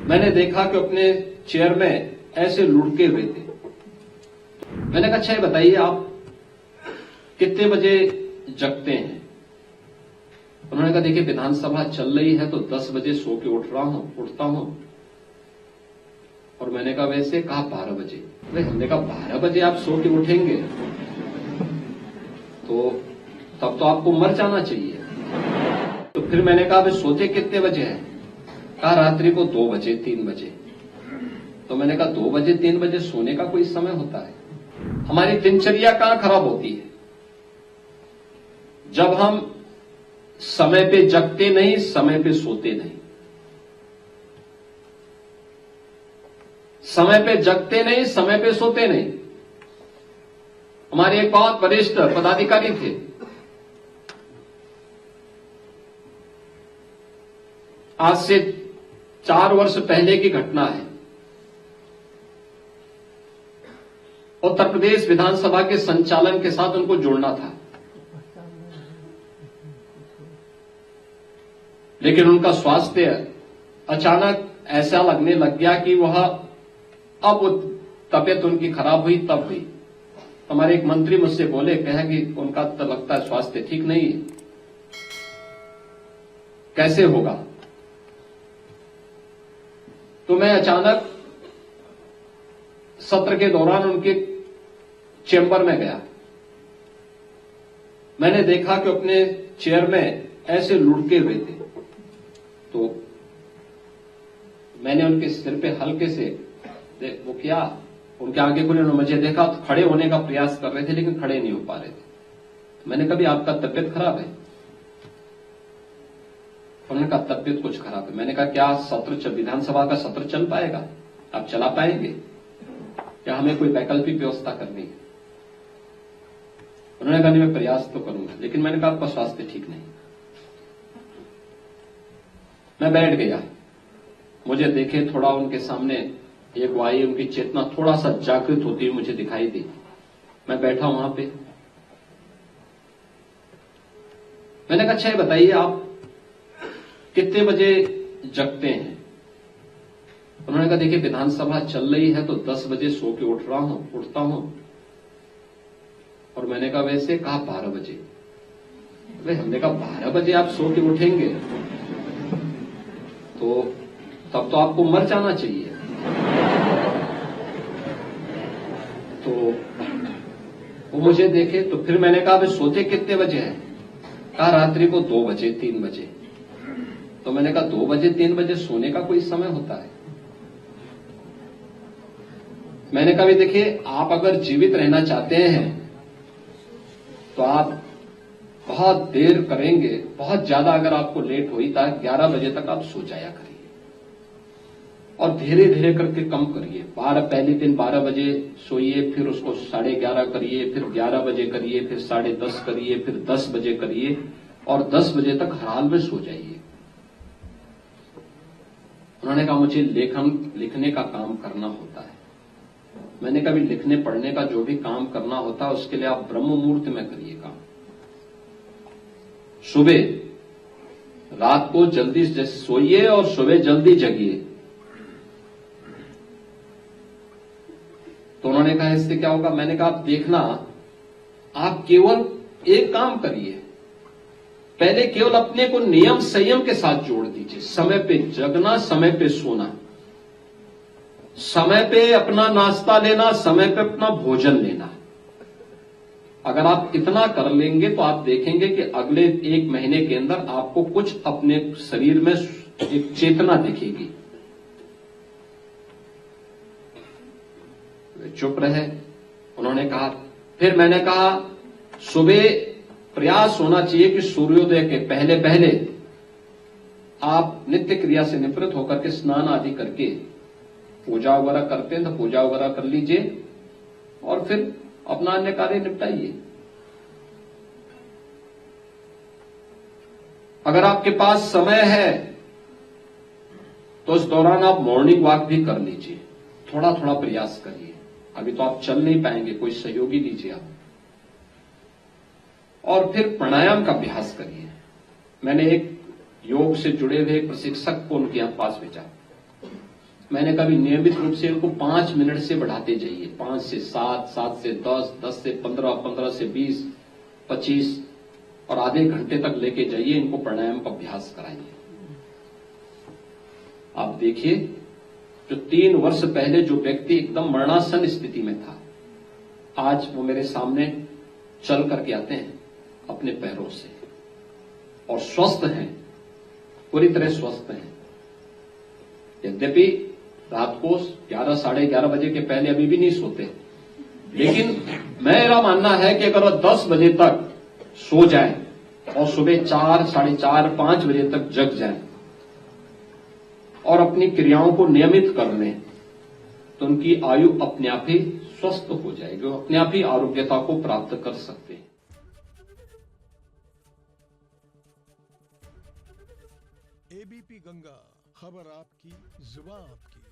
मैंने देखा कि अपने चेयर में ऐसे लुढ़के हुए थे। मैंने कहा, अच्छा ये बताइए आप कितने बजे जगते हैं? उन्होंने कहा, देखिए विधानसभा चल रही है तो 10 बजे सो के उठता हूं। और मैंने कहा, वैसे? कहा 12 बजे। हमने कहा 12 बजे आप सो के उठेंगे तो तब तो आपको मर जाना चाहिए। तो फिर मैंने कहा, वे सोते कितने बजे हैं? कहा रात्रि को 2 बजे 3 बजे। तो मैंने कहा 2 बजे 3 बजे सोने का कोई समय होता है? हमारी दिनचर्या कहां खराब होती है? जब हम समय पे जगते नहीं, समय पे सोते नहीं। समय पे जगते नहीं, समय पे सोते नहीं। हमारे एक बहुत वरिष्ठ पदाधिकारी थे, आज से 4 वर्ष पहले की घटना है। उत्तर प्रदेश विधानसभा के संचालन के साथ उनको जुड़ना था, लेकिन उनका स्वास्थ्य अचानक ऐसा लगने लग गया कि वह अब तबीयत उनकी खराब हुई तब हुई। हमारे एक मंत्री मुझसे बोले, कहा कि उनका तो लगता है स्वास्थ्य ठीक नहीं है, कैसे होगा? तो मैं अचानक सत्र के दौरान उनके चेंबर में गया। मैंने देखा कि अपने चेयर में ऐसे लुढ़के हुए थे। तो मैंने उनके सिर पे हल्के से वो किया, उनके आगे खुले, उन्होंने मुझे देखा तो खड़े होने का प्रयास कर रहे थे लेकिन खड़े नहीं हो पा रहे थे। तो मैंने कहा, आपका तबीयत खराब है? उन्होंने कहा, तबीयत कुछ खराब है। मैंने कहा, क्या सत्र विधानसभा का सत्र चल पाएगा? आप चला पाएंगे या हमें कोई वैकल्पिक व्यवस्था करनी है? उन्होंने कहा, मैं प्रयास तो करूंगा। लेकिन मैंने कहा, आपका स्वास्थ्य ठीक नहीं। मैं बैठ गया। मुझे देखे थोड़ा उनके सामने एक वाई, उनकी चेतना थोड़ा सा जागृत होती हुई मुझे दिखाई दी। मैं बैठा वहां पे। मैंने कहा, अच्छा ये बताइए आप कितने बजे जगते हैं? उन्होंने कहा, देखिए विधानसभा चल रही है तो 10 बजे सो के उठता हूं। और मैंने कहा, वैसे? कहा 12 बजे। हमने कहा 12 बजे आप सो के उठेंगे तो तब तो आपको मर जाना चाहिए। तो वो मुझे देखे। तो फिर मैंने कहा, वे सोते कितने बजे हैं? कहा रात्रि को 2 बजे 3 बजे। तो मैंने कहा 2 बजे 3 बजे सोने का कोई समय होता है? मैंने कहा, देखिए आप अगर जीवित रहना चाहते हैं तो आप बहुत देर करेंगे, बहुत ज्यादा अगर आपको लेट हुई तो 11 बजे तक आप सो जाया करिए और धीरे धीरे करके कम करिए। पहले दिन 12 बजे सोइए, फिर उसको 11:30 करिए, फिर 11 बजे करिए, फिर 10:30 करिए, फिर 10 बजे करिए और 10 बजे तक हर हाल में सो जाइए। उन्होंने कहा, मुझे लिखने का काम करना होता है। मैंने कहा, लिखने पढ़ने का जो भी काम करना होता है उसके लिए आप ब्रह्म मुहूर्त में करिए काम। सुबह रात को जल्दी सोइए और सुबह जल्दी जगिए। तो उन्होंने कहा, इससे क्या होगा? मैंने कहा, आप देखना, आप केवल एक काम करिए, पहले केवल अपने को नियम संयम के साथ जोड़ दीजिए। समय पे जगना, समय पे सोना, समय पे अपना नाश्ता लेना, समय पे अपना भोजन लेना। अगर आप इतना कर लेंगे तो आप देखेंगे कि अगले 1 महीने के अंदर आपको कुछ अपने शरीर में एक चेतना दिखेगी। वे चुप रहे। उन्होंने कहा, फिर मैंने कहा, सुबह प्रयास होना चाहिए कि सूर्योदय के पहले पहले आप नित्य क्रिया से निवृत्त होकर के स्नान आदि करके पूजा वगैरह करते हैं तो पूजा वगैरह कर लीजिए और फिर अपना अन्य कार्य निपटाइए। अगर आपके पास समय है तो उस दौरान आप मॉर्निंग वॉक भी कर लीजिए, थोड़ा थोड़ा प्रयास करिए। अभी तो आप चल नहीं पाएंगे, कोई सहयोगी लीजिए आप। और फिर प्राणायाम का अभ्यास करिए। मैंने एक योग से जुड़े हुए प्रशिक्षक को उनके यहां पास भेजा। मैंने कभी नियमित रूप से इनको 5 मिनट से बढ़ाते जाइए, 5 से 7, 7 से 10, 10 से 15, 15 से 20, 25 और आधे घंटे तक लेके जाइए। इनको प्राणायाम का अभ्यास कराइए। आप देखिए, जो 3 वर्ष पहले जो व्यक्ति एकदम मरणासन स्थिति में था, आज वो मेरे सामने चल करके आते हैं अपने पैरों से और स्वस्थ हैं, पूरी तरह स्वस्थ हैं। यद्यपि रात को 11, साढ़े 11 बजे के पहले अभी भी नहीं सोते, लेकिन मेरा मानना है कि अगर वो 10 बजे तक सो जाएं और सुबह 4, साढ़े 4, 5 बजे तक जग जाएं और अपनी क्रियाओं को नियमित कर लें, तो उनकी आयु अपने आप ही स्वस्थ हो जाएगी, वो अपने आप ही आरोग्यता को प्राप्त कर सकते हैं। एबीपी गंगा, खबर आपकी, जुबान आपकी।